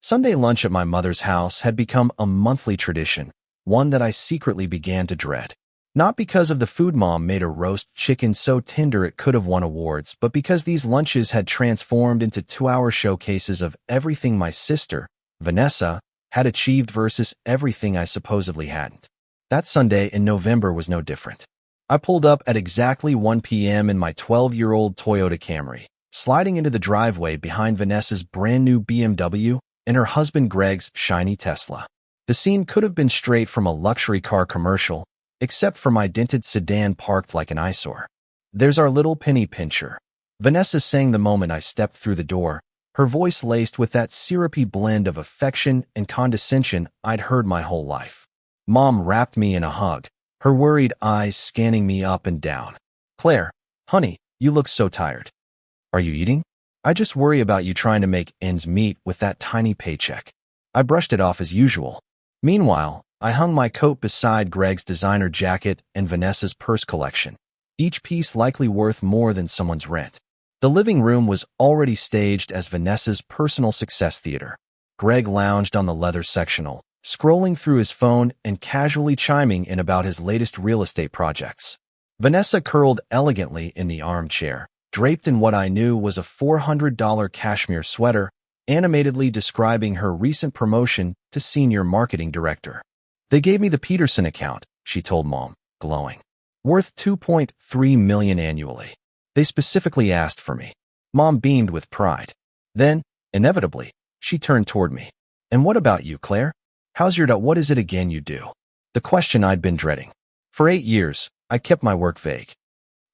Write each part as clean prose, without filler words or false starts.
Sunday lunch at my mother's house had become a monthly tradition, one that I secretly began to dread. Not because of the food Mom made a roast chicken so tender it could have won awards, but because these lunches had transformed into 2-hour showcases of everything my sister, Vanessa, had achieved versus everything I supposedly hadn't. That Sunday in November was no different. I pulled up at exactly 1 p.m. in my 12-year-old Toyota Camry, sliding into the driveway behind Vanessa's brand-new BMW and her husband Greg's shiny Tesla. The scene could have been straight from a luxury car commercial, except for my dented sedan parked like an eyesore. "There's our little penny pincher," Vanessa sang the moment I stepped through the door, her voice laced with that syrupy blend of affection and condescension I'd heard my whole life. Mom wrapped me in a hug, her worried eyes scanning me up and down. "Claire, honey, you look so tired. Are you eating? I just worry about you trying to make ends meet with that tiny paycheck." I brushed it off as usual. Meanwhile, I hung my coat beside Greg's designer jacket and Vanessa's purse collection, each piece likely worth more than someone's rent. The living room was already staged as Vanessa's personal success theater. Greg lounged on the leather sectional, scrolling through his phone and casually chiming in about his latest real estate projects. Vanessa curled elegantly in the armchair, draped in what I knew was a $400 cashmere sweater, animatedly describing her recent promotion to senior marketing director. "They gave me the Peterson account," she told Mom, glowing. "Worth $2.3 million annually. They specifically asked for me." Mom beamed with pride. Then, inevitably, she turned toward me. "And what about you, Claire? How's your what is it again you do?" The question I'd been dreading. For 8 years, I kept my work vague.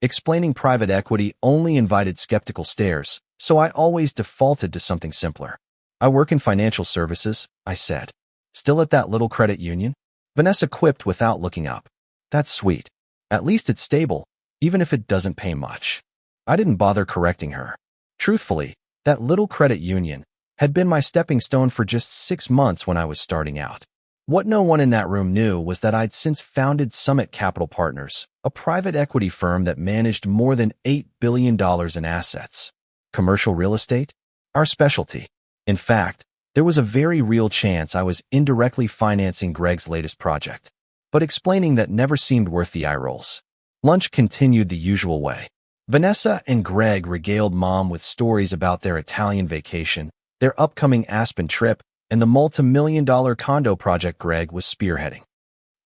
Explaining private equity only invited skeptical stares, so I always defaulted to something simpler. "I work in financial services," I said. "Still at that little credit union?" Vanessa quipped without looking up. "That's sweet. At least it's stable, even if it doesn't pay much." I didn't bother correcting her. Truthfully, that little credit union had been my stepping stone for just 6 months when I was starting out. What no one in that room knew was that I'd since founded Summit Capital Partners, a private equity firm that managed more than $8 billion in assets. Commercial real estate? Our specialty. In fact, there was a very real chance I was indirectly financing Greg's latest project. But explaining that never seemed worth the eye rolls. Lunch continued the usual way. Vanessa and Greg regaled Mom with stories about their Italian vacation, their upcoming Aspen trip, and the multi-million-dollar condo project Greg was spearheading.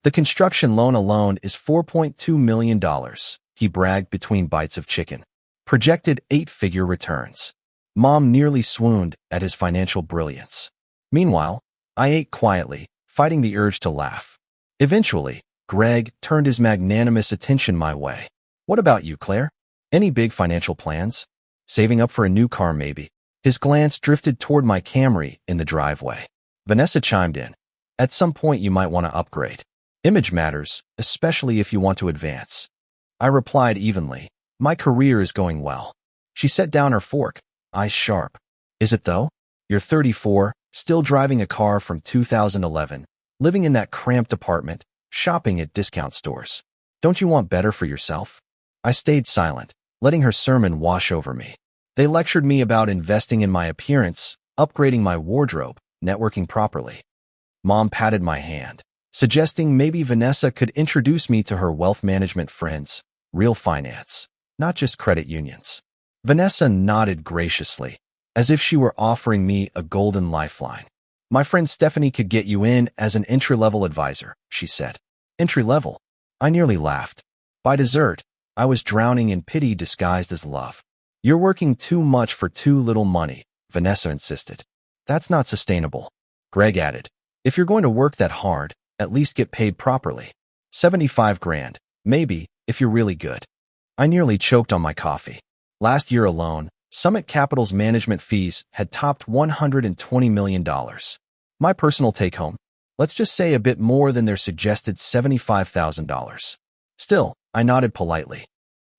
"The construction loan alone is $4.2 million, he bragged between bites of chicken. Projected 8-figure returns. Mom nearly swooned at his financial brilliance. Meanwhile, I ate quietly, fighting the urge to laugh. Eventually, Greg turned his magnanimous attention my way. "What about you, Claire? Any big financial plans? Saving up for a new car, maybe?" His glance drifted toward my Camry in the driveway. Vanessa chimed in. "At some point you might want to upgrade. Image matters, especially if you want to advance." I replied evenly. "My career is going well." She set down her fork, eyes sharp. "Is it though? You're 34, still driving a car from 2011, living in that cramped apartment, shopping at discount stores. Don't you want better for yourself?" I stayed silent, letting her sermon wash over me. They lectured me about investing in my appearance, upgrading my wardrobe, networking properly. Mom patted my hand, suggesting maybe Vanessa could introduce me to her wealth management friends, real finance, not just credit unions. Vanessa nodded graciously, as if she were offering me a golden lifeline. "My friend Stephanie could get you in as an entry-level advisor," she said. Entry-level? I nearly laughed. By dessert, I was drowning in pity disguised as love. "You're working too much for too little money," Vanessa insisted. "That's not sustainable," Greg added. "If you're going to work that hard, at least get paid properly. 75 grand, maybe, if you're really good." I nearly choked on my coffee. Last year alone, Summit Capital's management fees had topped $120 million. My personal take-home? Let's just say a bit more than their suggested $75,000. Still, I nodded politely.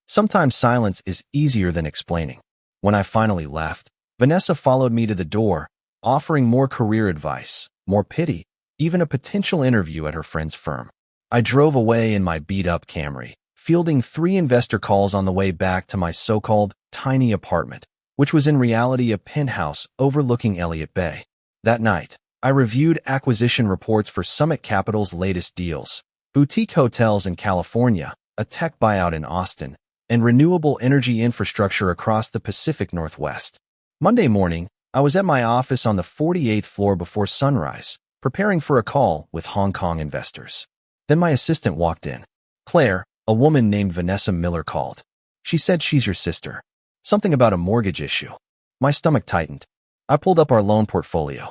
Sometimes silence is easier than explaining. When I finally left, Vanessa followed me to the door, offering more career advice, more pity, even a potential interview at her friend's firm. I drove away in my beat-up Camry, fielding 3 investor calls on the way back to my so-called tiny apartment, which was in reality a penthouse overlooking Elliott Bay. That night, I reviewed acquisition reports for Summit Capital's latest deals, boutique hotels in California, a tech buyout in Austin, and renewable energy infrastructure across the Pacific Northwest. Monday morning, I was at my office on the 48th floor before sunrise, preparing for a call with Hong Kong investors. Then my assistant walked in. Claire, a woman named Vanessa Miller, called. She said she's your sister. Something about a mortgage issue. My stomach tightened. I pulled up our loan portfolio.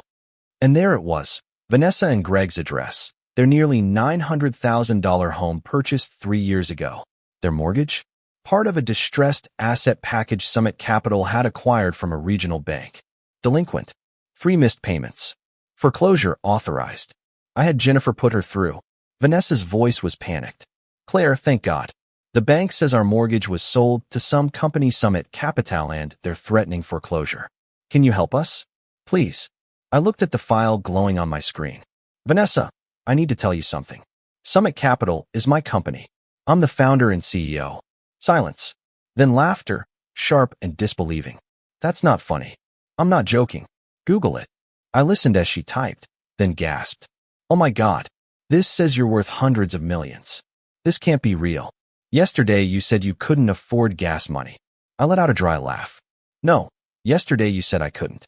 And there it was, Vanessa and Greg's address, their nearly $900,000 home purchased 3 years ago. Their mortgage? Part of a distressed asset package Summit Capital had acquired from a regional bank. Delinquent. 3 missed payments. Foreclosure authorized. I had Jennifer put her through. Vanessa's voice was panicked. Claire, thank God. The bank says our mortgage was sold to some company Summit Capital and they're threatening foreclosure. Can you help us? Please. I looked at the file glowing on my screen. Vanessa, I need to tell you something. Summit Capital is my company. I'm the founder and CEO. Silence. Then laughter, sharp and disbelieving. That's not funny. I'm not joking. Google it. I listened as she typed, then gasped. Oh my God. This says you're worth hundreds of millions. This can't be real. Yesterday you said you couldn't afford gas money. I let out a dry laugh. No, yesterday you said I couldn't.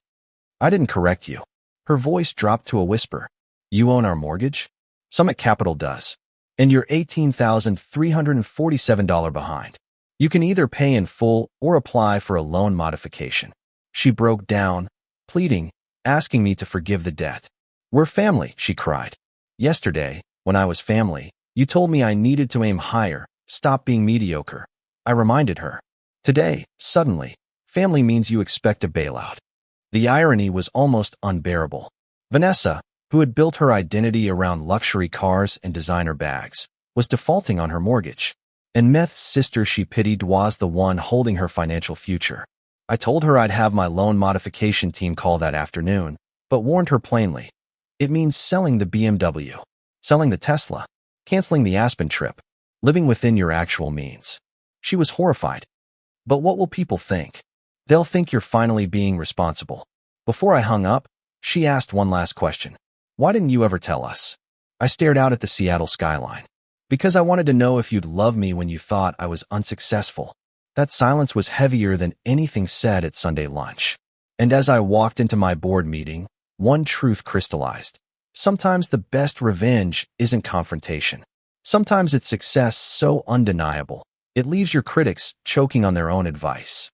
I didn't correct you. Her voice dropped to a whisper. You own our mortgage? Summit Capital does. And you're $18,347 behind. You can either pay in full or apply for a loan modification. She broke down, pleading, asking me to forgive the debt. We're family, she cried. Yesterday, when I was family, you told me I needed to aim higher, stop being mediocre. I reminded her. Today, suddenly, family means you expect a bailout. The irony was almost unbearable. Vanessa, who had built her identity around luxury cars and designer bags, was defaulting on her mortgage. And Meth's sister she pitied was the one holding her financial future. I told her I'd have my loan modification team call that afternoon, but warned her plainly. It means selling the BMW, selling the Tesla, canceling the Aspen trip, living within your actual means. She was horrified. But what will people think? They'll think you're finally being responsible. Before I hung up, she asked one last question. Why didn't you ever tell us? I stared out at the Seattle skyline. Because I wanted to know if you'd love me when you thought I was unsuccessful. That silence was heavier than anything said at Sunday lunch. And as I walked into my board meeting, one truth crystallized. Sometimes the best revenge isn't confrontation. Sometimes it's success so undeniable, it leaves your critics choking on their own advice.